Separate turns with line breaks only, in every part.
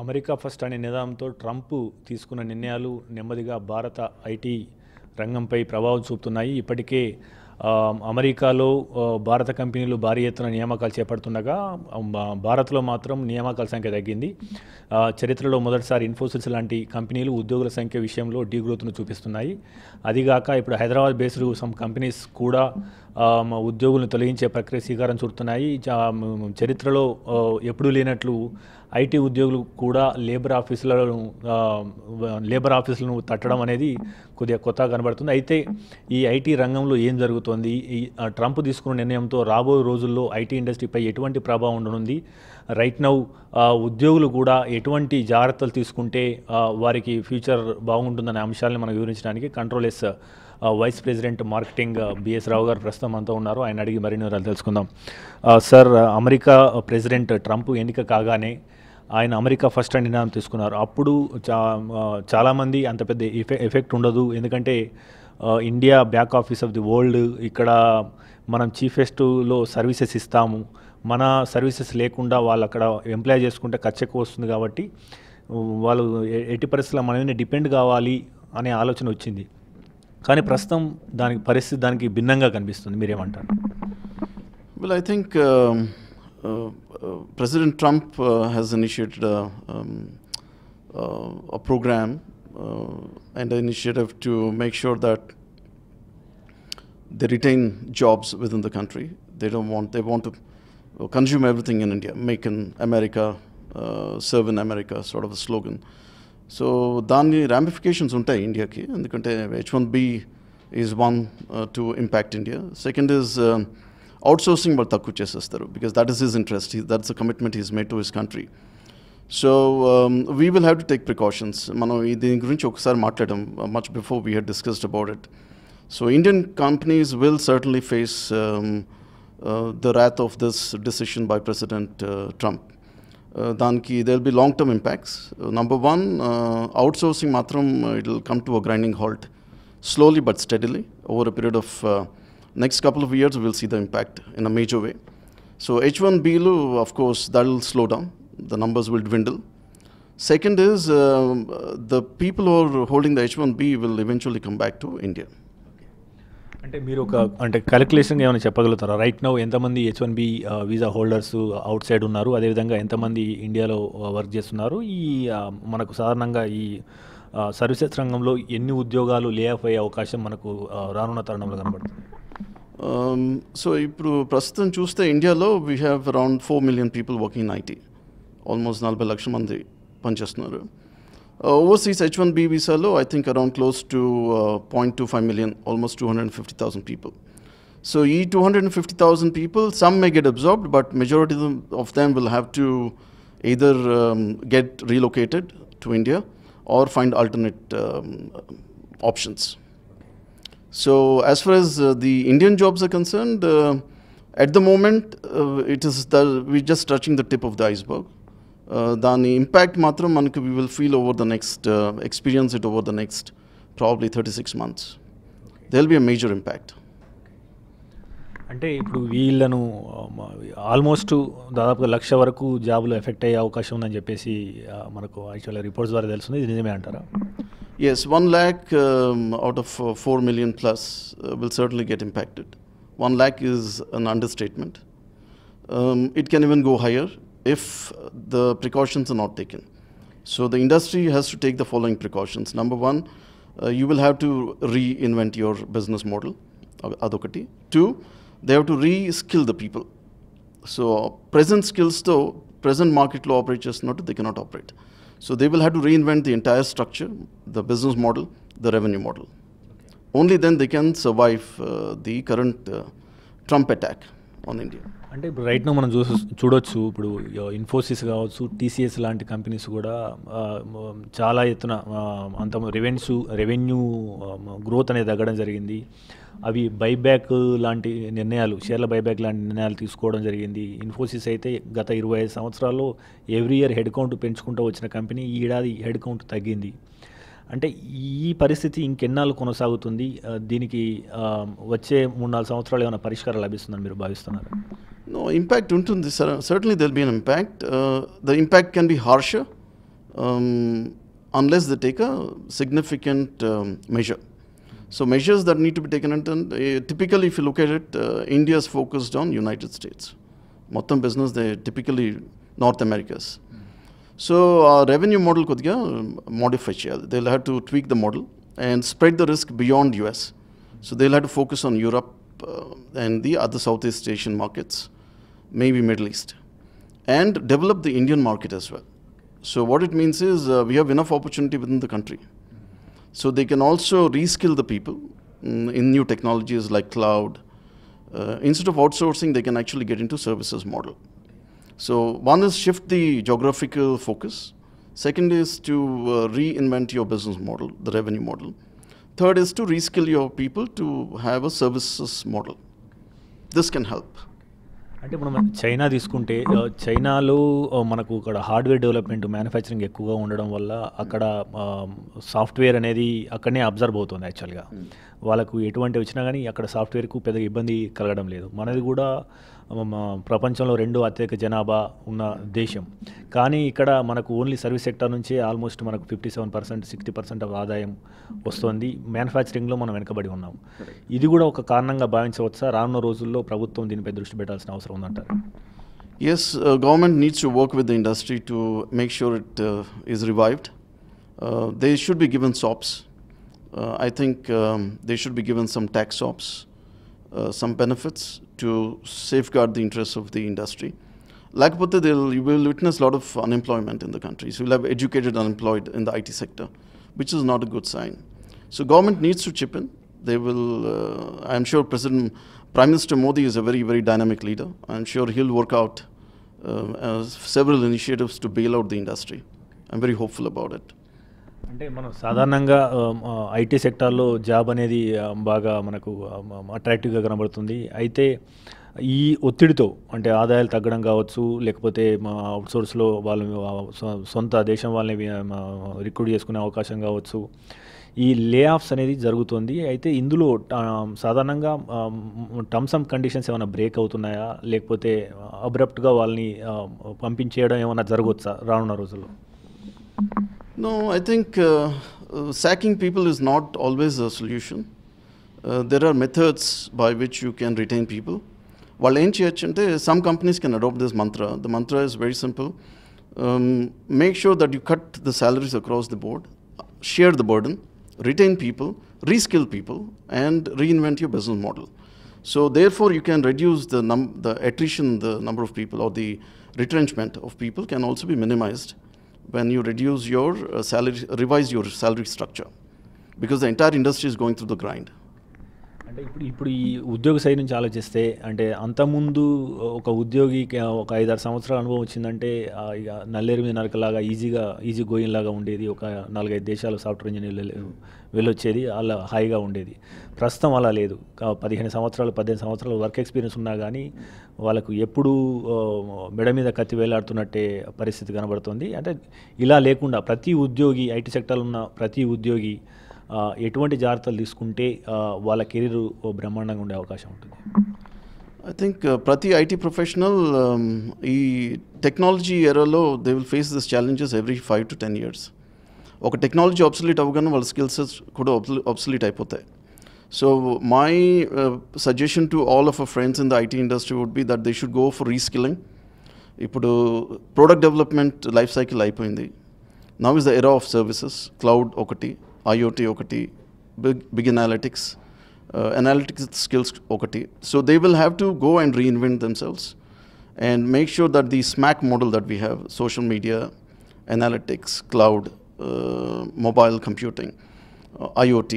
America first అనే నినాదంతో Trump తీసుకున్న నిర్ణయాలు నెమ్మదిగా భారత ఐటీ రంగంపై ప్రభావం చూపుతున్నాయి. ఇప్పటికే అమెరికాలో భారత కంపెనీలు భారీ ఎత్తున నియామకాలు చేపడుతుండగా భారత్లో మాత్రం నియామకాల సంఖ్య తగ్గింది. చరిత్రలో మొదటిసారి ఇన్ఫోసిస్ లాంటి కంపెనీలు ఉద్యోగుల సంఖ్య విషయంలో డీగ్రోత్ను చూపిస్తున్నాయి. అదిగాక ఇప్పుడు హైదరాబాద్ బేస్డ్ సమ్ కంపెనీస్ కూడా ఉద్యోగులను తొలగించే ప్రక్రియ శ్రీకారం చుడుతున్నాయి. చరిత్రలో ఎప్పుడూ లేనట్లు ఐటీ ఉద్యోగులు కూడా లేబర్ ఆఫీసులను తట్టడం అనేది కొద్దిగా కొత్తగా కనబడుతుంది. అయితే ఈ ఐటీ రంగంలో ఏం జరుగుతోంది, ఈ ట్రంప్ తీసుకున్న నిర్ణయంతో రాబోయే రోజుల్లో ఐటీ ఇండస్ట్రీపై ఎటువంటి ప్రభావం ఉండనుంది, రైట్ నౌ ఉద్యోగులు కూడా ఎటువంటి జాగ్రత్తలు తీసుకుంటే వారికి ఫ్యూచర్ బాగుంటుందనే అంశాలను మనం వివరించడానికి control S vice president marketing BS Rao garu ప్రస్తుతం అంతా ఉన్నారు. ఆయన అడిగి మరిన్ని వివరాలు తెలుసుకుందాం. సార్, అమెరికా ప్రెసిడెంట్ ట్రంప్ ఎన్నిక కాగానే ఆయన అమెరికా ఫస్ట్ అని నినాదం తీసుకున్నారు. అప్పుడు చాలామంది అంత పెద్ద ఎఫెక్ట్ ఉండదు, ఎందుకంటే India back office of the world, ఇక్కడ మనం చీఫెస్ట్లో సర్వీసెస్ ఇస్తాము, మన సర్వీసెస్ లేకుండా వాళ్ళు అక్కడ ఎంప్లాయ్ చేసుకుంటే ఖర్చు ఎక్కువ వస్తుంది, కాబట్టి వాళ్ళు ఎట్టి పరిస్థితుల్లో మన మీద డిపెండ్ కావాలి అనే ఆలోచన వచ్చింది. కానీ ప్రస్తుతం పరిస్థితి దానికి భిన్నంగా కనిపిస్తుంది. మీరేమంటారు?
Well, I think President Trump has initiated a program and an initiative to make sure that they retain jobs within the country. They want to consume everything in India, make in America, serve in America, sort of a slogan. So దాని ramifications ఉంటాయి ఇండియాకి, ఎందుకంటే H1B is one to impact India. Second is outsourcing వాళ్ళు తక్కువ చేసేస్తారు, because that is his interest. That's a commitment he's made to his country. So we will have to take precautions. మనం దీని గురించి ఒకసారి మాట్లాడడం, much before we had discussed about it. So Indian companies will certainly face the wrath of this decision by President Trump. దానికి there will be long-term impacts. Number one, outsourcing matram it will come to a grinding halt, slowly but steadily over a period of next couple of years. We will see the impact in a major way. So H1B, of course, that will slow down. The numbers will dwindle. Second is the people who are holding the H1B will eventually come back to India.
అంటే మీరు calculation ఏమైనా చెప్పగలుగుతారా? Right now ఎంతమంది H1B visa holders out side ఉన్నారు, అదేవిధంగా ఎంతమంది ఇండియాలో work చేస్తున్నారు, ఈ మనకు సాధారణంగా ఈ సర్వీసెస్ రంగంలో ఎన్ని ఉద్యోగాలు లే ఆఫ్ అయ్యే అవకాశం మనకు రానున్న తరుణంలో కనబడుతుంది?
సో ఇప్పుడు ప్రస్తుతం చూస్తే ఇండియాలో we have around 4 million people working in IT. Almost 40 లక్షల మంది పనిచేస్తున్నారు. Overseas H1B వీసాలో I think around close to 0.25 million, almost 250,000 people. So ఈ 250,000 people, some may get absorbed, but majority of them will have to either get relocated to India or find alternate options. So as far as the Indian jobs are concerned, at the moment we're just touching the tip of the iceberg. దాని impact మాత్రం మనకు we will feel over the next, experience it over the next probably 36 months. There will be a major impact.
అంటే ఇప్పుడు వీళ్ళను almost దాదాపుగా 1,00,000 వరకు జాబులు effect అయ్యే అవకాశం ఉందని చెప్పేసి మనకు యాక్చువల్గా రిపోర్ట్స్ ద్వారా తెలుస్తుంది. ఇది నిజమే అంటారా?
Yes, 1 lakh out of 4 million plus will certainly get impacted. 1 lakh is an understatement. It can even go higher if the precautions are not taken. So the industry has to take the following precautions. Number one, you will have to reinvent your business model. Adokati. Two, they have to re-skill the people. So present skills though, present market law operators not, they cannot operate. So they will have to reinvent the entire structure, the business model, the revenue model. Only then they can survive the current Trump attack on India.
అంటే ఇప్పుడు right no మనం చూడొచ్చు, ఇప్పుడు ఇన్ఫోసిస్ కావచ్చు, TCS లాంటి companies కూడా చాలా ఎత్తున అంత రెవెన్యూ గ్రోత్ అనేది తగ్గడం జరిగింది. అవి బైబ్యాక్ లాంటి నిర్ణయాలు, షేర్ల బైబ్యాక్ లాంటి నిర్ణయాలు తీసుకోవడం జరిగింది. ఇన్ఫోసిస్ అయితే గత 25 సంవత్సరాల్లో ఎవ్రీ ఇయర్ హెడ్ కౌంట్ పెంచుకుంటూ వచ్చిన కంపెనీ ఈ ఏడాది హెడ్ కౌంట్ తగ్గింది. అంటే ఈ పరిస్థితి ఇంకెన్నాళ్ళు కొనసాగుతుంది? దీనికి వచ్చే 3-4 సంవత్సరాలు ఏమైనా పరిష్కారం లభిస్తుందని మీరు భావిస్తున్నారు?
No, impact ఉంటుంది. Certainly there will be an impact. The impact can be harsher unless they take a significant measure. So measures that need to be taken, and typically if you look at it, India is focused on United States. Mottam business, they typically North America's. So our revenue model could modify cheyali. They'll have to tweak the model and spread the risk beyond US. So they'll have to focus on Europe and the other Southeast Asian markets, maybe Middle East, and develop the Indian market as well. So what it means is we have enough opportunity within the country. So they can also reskill the people in new technologies like cloud. Instead of outsourcing, they can actually get into services model. So one is shift the geographical focus. Second is to reinvent your business model, the revenue model. Third is to reskill your people to have a services model. This can help.
అంటే మనం China తీసుకుంటే చైనాలో మనకు ఇక్కడ hardware development manufacturing ఎక్కువగా ఉండడం వల్ల అక్కడ సాఫ్ట్వేర్ అనేది అక్కడనే అబ్జర్వ్ అవుతుంది యాక్చువల్గా. వాళ్ళకు ఎటువంటి వచ్చినా కానీ అక్కడ సాఫ్ట్వేర్కు పెద్దగా ఇబ్బంది కలగడం లేదు. మనది కూడా ప్రపంచంలో రెండో అత్యధిక జనాభా ఉన్న దేశం, కానీ ఇక్కడ మనకు ఓన్లీ సర్వీస్ సెక్టర్ నుంచే ఆల్మోస్ట్ మనకు 57%, 60% ఆఫ్ ఆదాయం వస్తుంది. మ్యానుఫ్యాక్చరింగ్లో మనం వెనకబడి ఉన్నాం. ఇది కూడా ఒక కారణంగా భావించవచ్చా? రానున్న రోజుల్లో ప్రభుత్వం దీనిపై దృష్టి పెట్టాల్సిన అవసరం ఉందంటారు?
Yes, government needs to work with the industry to make sure it is revived. They should be given SOPs. I think they should be given some tax SOPs, some benefits to safeguard the interests of the industry. Lakapothe, you will witness a lot of unemployment in the country. So you'll have educated unemployed in the IT sector, which is not a good sign. So government needs to chip in. They will, I'm sure Prime Minister Modi is a very, very dynamic leader. I'm sure he'll work out several initiatives to bail out the industry. I'm very hopeful about it.
అంటే మనం సాధారణంగా IT సెక్టార్లో job అనేది బాగా మనకు అట్రాక్టివ్గా కనబడుతుంది. అయితే ఈ ఒత్తిడితో అంటే ఆదాయాలు తగ్గడం కావచ్చు, లేకపోతే అవుట్సోర్స్లో వాళ్ళు సొంత దేశం వాళ్ళని రిక్రూట్ చేసుకునే అవకాశం కావచ్చు, ఈ లే ఆఫ్స్ అనేది జరుగుతుంది. అయితే ఇందులో సాధారణంగా టర్మ్స్ అండ్ కండిషన్స్ ఏమైనా బ్రేక్ అవుతున్నాయా, లేకపోతే అబ్రప్ట్గా వాళ్ళని పంపించేయడం ఏమైనా జరగవచ్చా రానున్న రోజుల్లో?
No, I think sacking people is not always a solution. There are methods by which you can retain people. Well, some companies can adopt this mantra. The mantra is very simple. Make sure that you cut the salaries across the board, share the burden, retain people, reskill people, and reinvent your business model. So therefore, you can reduce the attrition, the number of people, or the retrenchment of people can also be minimized when you reduce your salary, revise your salary structure, because the entire industry is going through the grind.
అంటే ఇప్పుడు ఈ ఉద్యోగ side నుంచి ఆలోచిస్తే, అంటే అంతకుముందు ఒక ఉద్యోగికి ఒక 5-6 సంవత్సరాల అనుభవం వచ్చిందంటే ఇక నల్లేరు మీద నరకలాగా ఈజీ గోయింగ్ లాగా ఉండేది. ఒక 4-5 దేశాలు సాఫ్ట్వేర్ ఇంజనీర్లు వెళ్ళొచ్చేది, అలా హాయిగా ఉండేది. ప్రస్తుతం అలా లేదు. 15 సంవత్సరాలు 18 సంవత్సరాలు వర్క్ ఎక్స్పీరియన్స్ ఉన్నా కానీ వాళ్ళకు ఎప్పుడు మెడ మీద కత్తి వేలాడుతున్నట్టే పరిస్థితి కనబడుతుంది. అంటే ఇలా లేకుండా ప్రతి ఉద్యోగి, ఐటీ సెక్టర్లో ఉన్న ప్రతి ఉద్యోగి ఎటువంటి జాగ్రత్తలు తీసుకుంటే వాళ్ళ కెరీర్ బ్రహ్మాండంగా ఉండే అవకాశం ఉంటుంది?
I think ప్రతి ఐటీ ప్రొఫెషనల్ ఈ టెక్నాలజీ ఎరాలో they will face this challenges every 5 to 10 years. ఒక టెక్నాలజీ ఆబ్సలీట్ అవ్వగానే వాళ్ళ స్కిల్స్ కూడా ఆబ్సలీట్ అయిపోతాయి. So my suggestion to all of our friends in the IT industry would be that they should go for reskilling. ఇప్పుడు product development life cycle అయిపోయింది. Now is the era of services. Cloud ఒకటి, IoT ఒకటి, big analytics skills ఒకటి. So they will have to go and reinvent themselves and make sure that the SMAC model that we have, social media, analytics, cloud, mobile computing, IoT,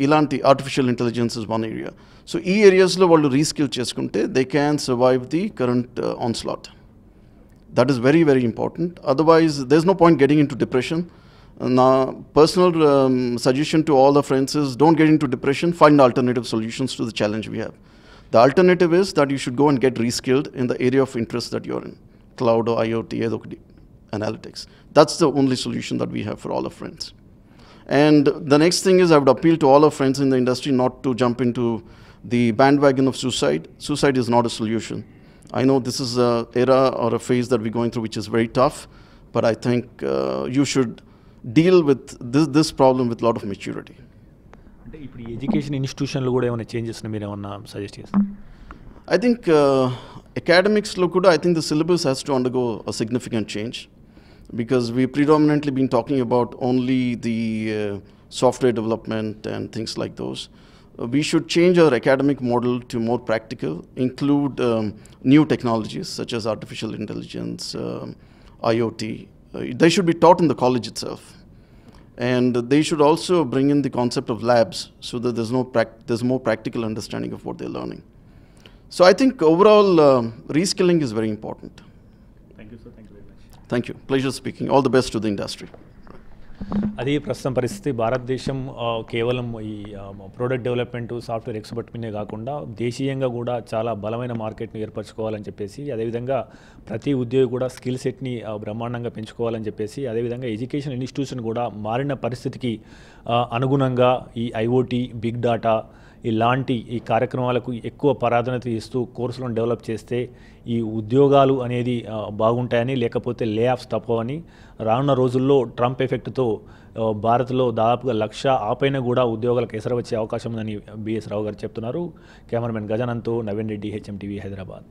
ilanti artificial intelligence is one area. So ee areas lo vallu reskill cheskunte they can survive the current onslaught. That is very, very important. Otherwise there's no point getting into depression. Now, personal suggestion to all the friends is don't get into depression, find alternative solutions to the challenge we have. The alternative is that you should go and get reskilled in the area of interest that you're in, cloud or IoT, analytics. That's the only solution that we have for all our friends. And the next thing is I would appeal to all our friends in the industry not to jump into the bandwagon of suicide. Suicide is not a solution. I know this is an era or a phase that we're going through which is very tough, but I think you should deal with this problem with a lot of maturity.
అంటే ఇప్పుడు ఈ education ఇన్స్టిట్యూషన్లు కూడా ఏమైనా changes మీరు ఏమన్నా suggest చేస్తారు?
I think academics lo kuda, I think the syllabus has to undergo a significant change, because we've predominantly been talking about only the software development and things like those. We should change our academic model to more practical, include new technologies such as artificial intelligence, IoT. They should be taught in the college itself. And they should also bring in the concept of labs so that there's more practical understanding of what they're learning. So I think overall reskilling is very important.
Thank you sir, thank you very much.
Thank you. Pleasure speaking. All the best to the industry.
అది ప్రస్తుతం పరిస్థితి. భారతదేశం కేవలం ఈ product development, software expert మీదే కాకుండా దేశీయంగా కూడా చాలా బలమైన మార్కెట్ని ఏర్పరచుకోవాలని చెప్పేసి, అదేవిధంగా ప్రతి ఉద్యోగి కూడా స్కిల్ సెట్ని బ్రహ్మాండంగా పెంచుకోవాలని చెప్పేసి, అదేవిధంగా ఎడ్యుకేషన్ ఇన్స్టిట్యూషన్ కూడా మారిన పరిస్థితికి అనుగుణంగా ఈ ఐఓటీ, బిగ్ డాటా ఇలాంటి ఈ కార్యక్రమాలకు ఎక్కువ ప్రాధాన్యత ఇస్తూ కోర్సులను డెవలప్ చేస్తే ఈ ఉద్యోగాలు అనేది బాగుంటాయని, లేకపోతే లే ఆఫ్స్ తప్పవని, రానున్న రోజుల్లో ట్రంప్ ఎఫెక్ట్తో భారత్లో దాదాపుగా 1,00,000 ఆపైన కూడా ఉద్యోగాలకు ఎసరు వచ్చే అవకాశం ఉందని బిఎస్ రావు గారు చెప్తున్నారు. కెమెరామెన్ గజానంతో నవీన్ రెడ్డి, హెచ్ఎం టీవీ, హైదరాబాద్.